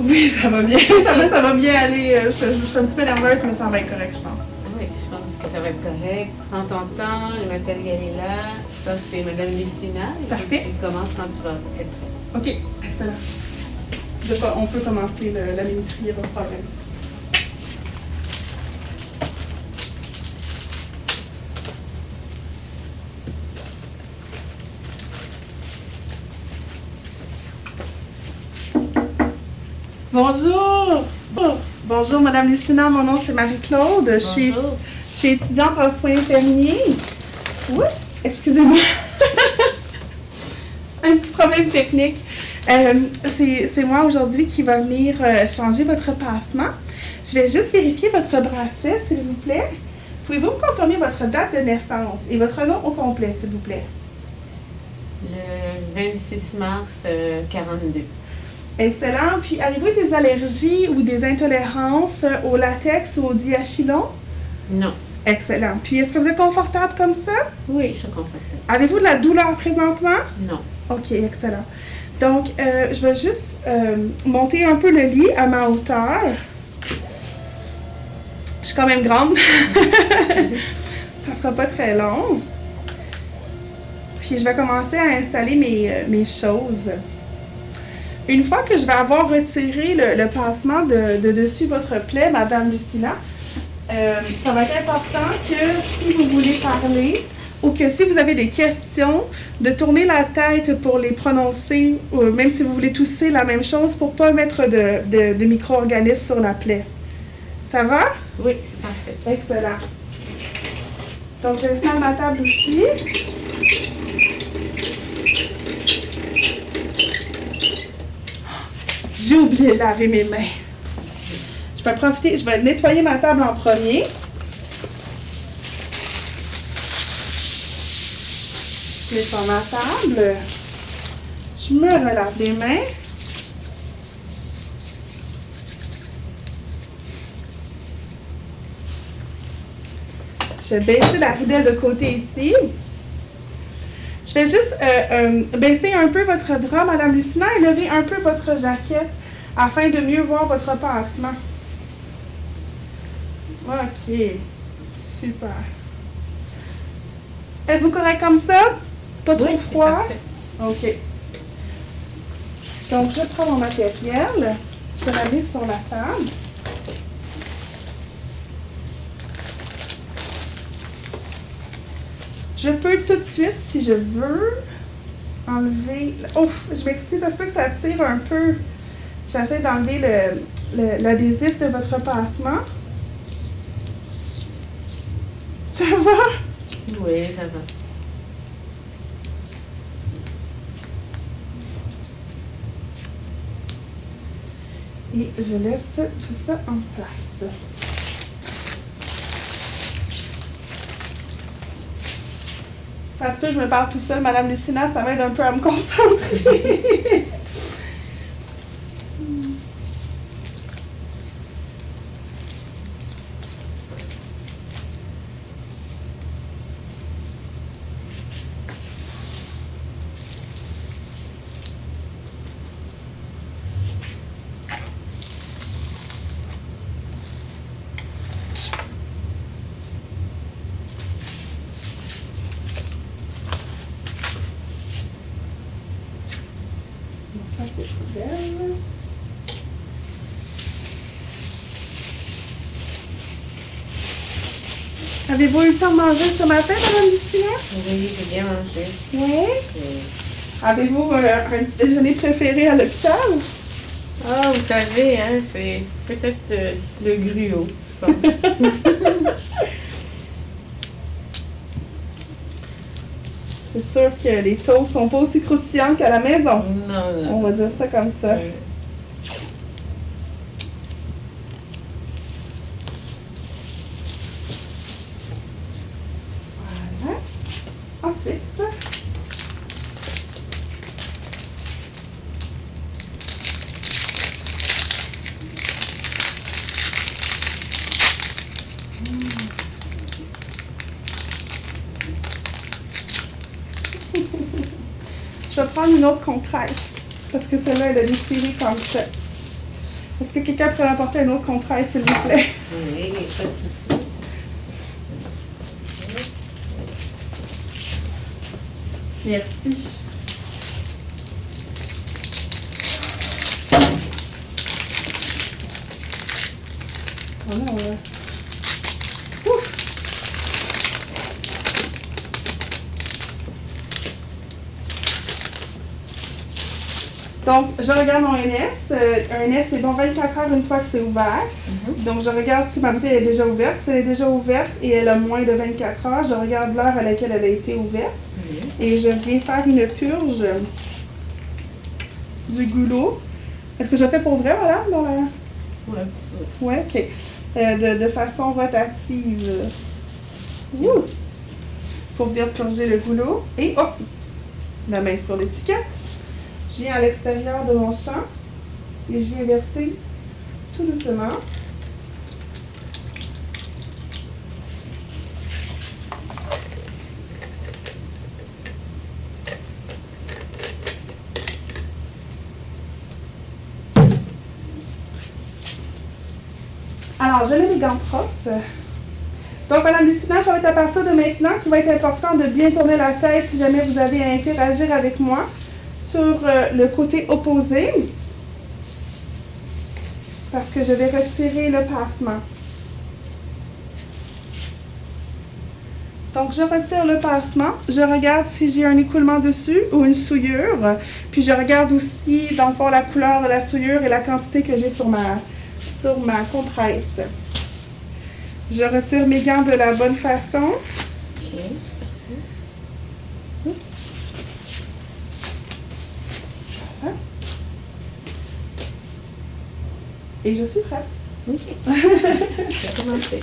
Oui, ça va bien. Ça va bien aller. Je suis un petit peu nerveuse, mais ça va être correct, je pense. Oui, je pense que ça va être correct. Prends ton temps, le matériel est là. Ça, c'est Madame Lucina. Parfait. Tu commences quand tu vas être prête. OK, excellent. On peut commencer la minuterie, il n'y a pas de problème. Bonjour! Bonjour, Madame Lucina, mon nom c'est Marie-Claude. Je suis étudiante en soins infirmiers. Oups, excusez-moi. Un petit problème technique. C'est moi aujourd'hui qui va venir changer votre passement. Je vais juste vérifier votre bracelet, s'il vous plaît. Pouvez-vous me confirmer votre date de naissance et votre nom au complet, s'il vous plaît? Le 26 mars 42. Excellent. Puis, avez-vous des allergies ou des intolérances au latex ou au diachylon? Non. Excellent. Puis, est-ce que vous êtes confortable comme ça? Oui, je suis confortable. Avez-vous de la douleur présentement? Non. OK, excellent. Donc, je vais juste monter un peu le lit à ma hauteur. Je suis quand même grande. Ça sera pas très long. Puis, je vais commencer à installer mes choses. Une fois que je vais avoir retiré le passement de dessus votre plaie, Madame Lucina, ça va être important que si vous voulez parler ou que si vous avez des questions, de tourner la tête pour les prononcer, ou même si vous voulez tousser, la même chose pour ne pas mettre de micro-organismes sur la plaie. Ça va? Oui, c'est parfait. Excellent. Donc, j'installe ma table aussi. J'ai oublié de laver mes mains. Je vais nettoyer ma table en premier. Je mets sur ma table. Je me relave les mains. Je vais baisser la ridelle de côté ici. Je vais juste baisser un peu votre drap, Madame Lucina, et lever un peu votre jaquette afin de mieux voir votre passement. OK. Super. Êtes-vous correct comme ça? Pas trop froid? OK. Donc, je prends mon matériel. Je vais l'amener sur la table. Je peux tout de suite, si je veux, enlever... Ouf, je m'excuse, ça se peut que ça tire un peu. J'essaie d'enlever l'adhésif de votre passement. Ça va? Oui, ça va. Et je laisse tout ça en place. Ça se peut que je me parle tout seul, Madame Lucina, ça m'aide un peu à me concentrer. Avez-vous eu le temps de manger ce matin, Madame Lucina? Oui, j'ai bien mangé. Oui. Avez-vous un petit déjeuner préféré à l'hôpital? Ah, vous savez, hein, c'est peut-être le gruau, je pense. C'est sûr que les toasts sont pas aussi croustillants qu'à la maison. Non. On va dire ça comme ça. Voilà. Ensuite, je vais prendre une autre compresse parce que celle-là, elle a déchiré comme ça. Est-ce que quelqu'un pourrait m'apporter un autre contraire, s'il vous plaît? Oui, pas de souci. Merci. Oh non, Ouf! Donc, je regarde mon NS. Un NS, c'est bon 24 heures une fois que c'est ouvert. Donc, je regarde si ma bouteille est déjà ouverte. Si elle est déjà ouverte et elle a moins de 24 heures, je regarde l'heure à laquelle elle a été ouverte. Et je viens faire une purge du goulot. Est-ce que je fais pour vrai, voilà? Dans la... Oui, un petit peu. Oui, OK. De façon rotative. Ouh! Pour venir purger le goulot. Et hop! La main sur l'étiquette. Je viens à l'extérieur de mon champ et je viens verser tout doucement. Alors, je mets les gants propres. Donc, Madame Lucina, ça va être à partir de maintenant qu'il va être important de bien tourner la tête si jamais vous avez à interagir avec moi sur le côté opposé. Parce que je vais retirer le passement. Donc, je retire le passement. Je regarde si j'ai un écoulement dessus ou une souillure. Puis, je regarde aussi, dans le fond, la couleur de la souillure et la quantité que j'ai sur ma compresse. Je retire mes gants de la bonne façon. OK. Voilà. Et je suis prête. OK. Je vais commencer.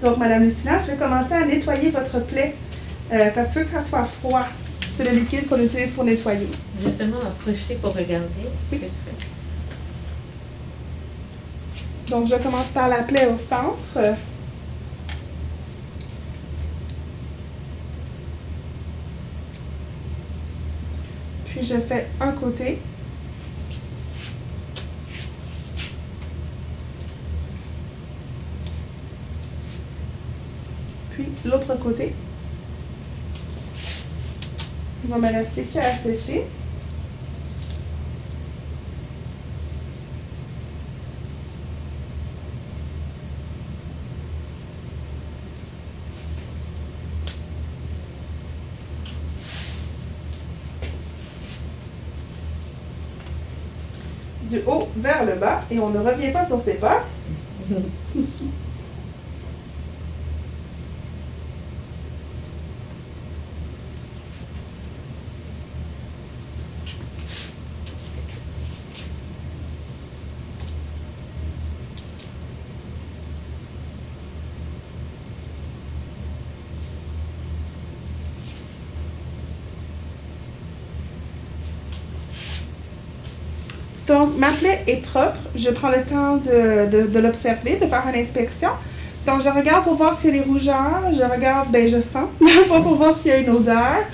Donc, Madame Lucina, je vais commencer à nettoyer votre plaie. Ça se peut que ça soit froid. C'est le liquide qu'on utilise pour nettoyer. Je vais seulement m'approcher pour regarder ce que je fais. Donc, je commence par la plaie au centre. Puis, je fais un côté. Puis, l'autre côté. Il va me rester qu'à sécher. Du haut vers le bas et on ne revient pas sur ses pas. Donc, ma plaie est propre. Je prends le temps de l'observer, de faire une inspection. Donc, je regarde pour voir s'il y a des rougeurs. Je regarde, je sens, pour voir s'il y a une odeur.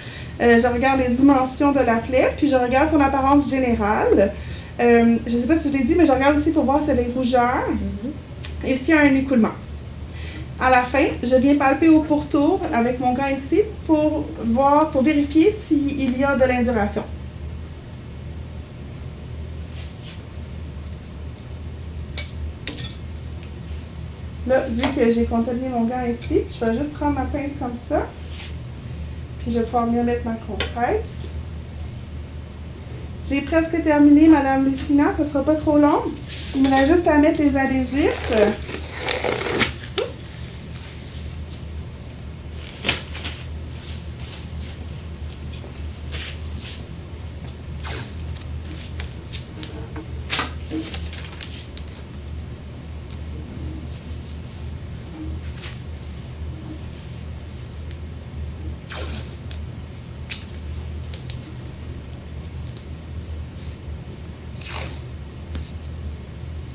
Je regarde les dimensions de la plaie, puis je regarde son apparence générale. Je ne sais pas si je l'ai dit, mais je regarde aussi pour voir s'il y a des rougeurs et s'il y a un écoulement. À la fin, je viens palper au pourtour avec mon gant ici pour vérifier s'il y a de l'induration. Là, vu que j'ai contaminé mon gant ici, je vais juste prendre ma pince comme ça. Puis je vais pouvoir mieux mettre ma compresse. J'ai presque terminé, Madame Lucina, ça ne sera pas trop long. Il me reste juste à mettre les adhésifs.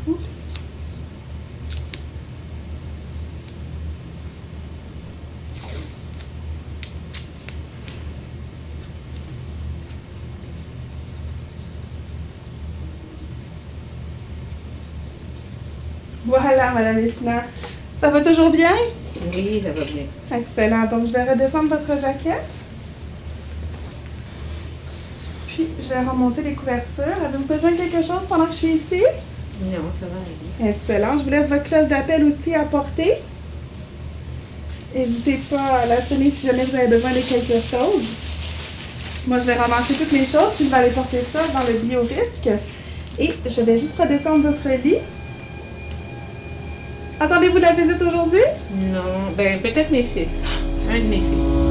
Oups. Voilà, Madame Lucina. Ça va toujours bien? Oui, ça va bien. Excellent. Donc, je vais redescendre votre jaquette. Puis, je vais remonter les couvertures. Avez-vous besoin de quelque chose pendant que je suis ici? Non, ça va aller. Excellent. Je vous laisse votre cloche d'appel aussi à porter. N'hésitez pas à la sonner si jamais vous avez besoin de quelque chose. Moi, je vais ramasser toutes mes choses, puis je vais aller porter ça dans le bio-risque. Et je vais juste redescendre votre lit. Attendez-vous de la visite aujourd'hui? Non, peut-être mes fils. Un de mes fils.